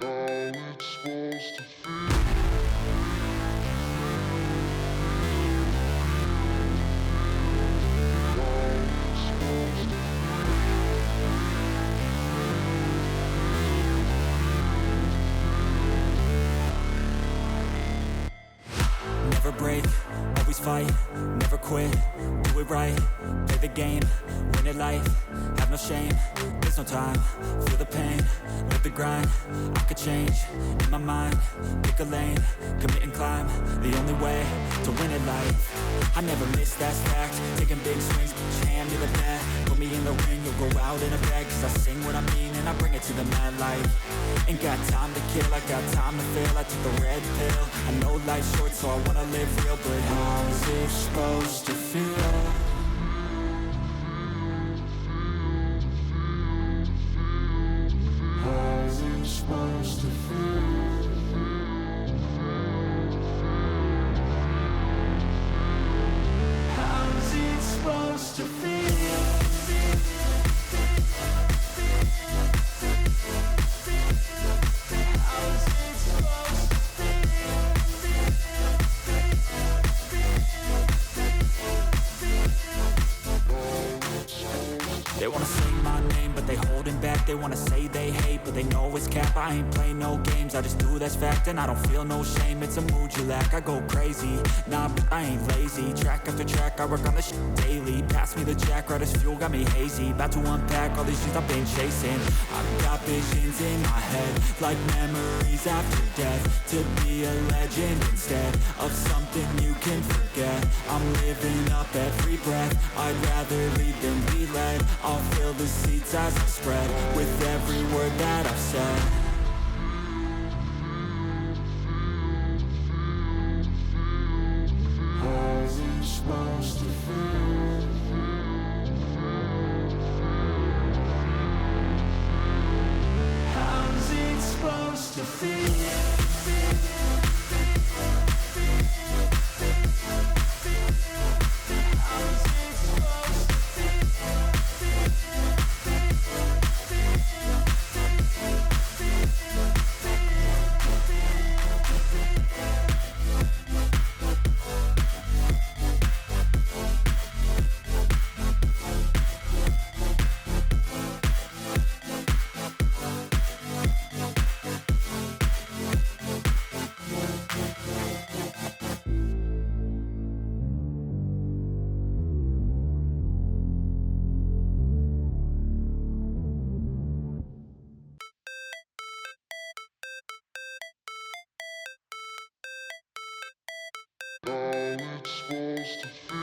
it's supposed to feel. Never break, always fight, never quit, do it right, play the game, win it life, have no shame, there's no time, feel the pain, live the grind, I could change, in my mind, pick a lane, commit and climb, the only way to win it life. I never miss, that's fact, taking big swings, put your hand to the bat, put me in the ring, you'll go out in a bag, cause I sing what I mean and I bring it to the mad light. Ain't got time to kill, I got time to feel, I took the red pill, I know life's short so I wanna live real, but how's it supposed to feel? How's it supposed to feel? How's it supposed to feel? They wanna say my name, but they holding back. They wanna say they hate, but they know it's cap. I ain't play no games, I just do that's fact. And I don't feel no shame, it's a mood you lack. I go crazy, nah, but I ain't lazy. Track after track, I work on this shit daily. Pass me the jack, right as fuel, got me hazy. About to unpack all these things I've been chasing. I've got visions in my head, like memories after death. To be a legend instead of something you can forget. I'm living up every breath, I'd rather lead than be led. I'll fill the seats as I spread with every word that I've said. How's it supposed to feel? How's it supposed to feel? How it's supposed to feel.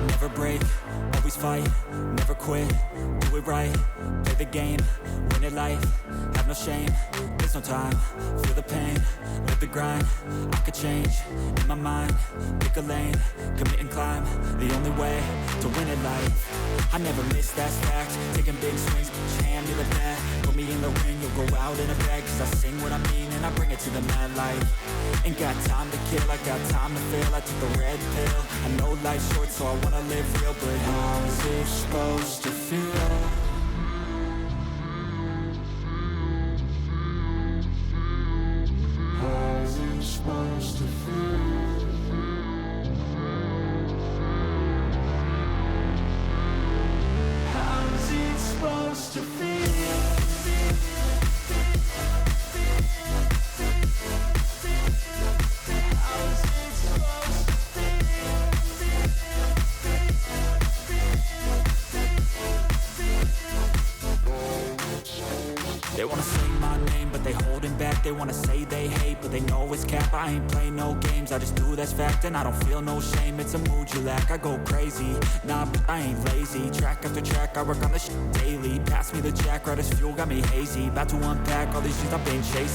Never break, always fight, never quit, do it right, play the game, win it life, have no shame, there's no time, feel the pain, live the grind, I could change, in my mind, pick a lane, commit and climb, the only way to win it life. I never miss, that's fact, taking big swings, put your hand to the bat, put me in the ring, you'll go out in a bag, cause I sing what I mean and I bring it to the mad light. Ain't got time to kill, I got time to feel, I took the red pill, I know life's short so I wanna live real, but how's it supposed to feel? How's it supposed to feel? How's it supposed to feel? They wanna say my name, but they holding back. They wanna say they hate, but they know it's cap. I ain't play no games, I just do that's fact. And I don't feel no shame, it's a mood you lack. I go crazy, nah, but I ain't lazy. Track after track, I work on this shit daily. Pass me the jack, right as fuel, got me hazy. About to unpack all these things I've been chasing.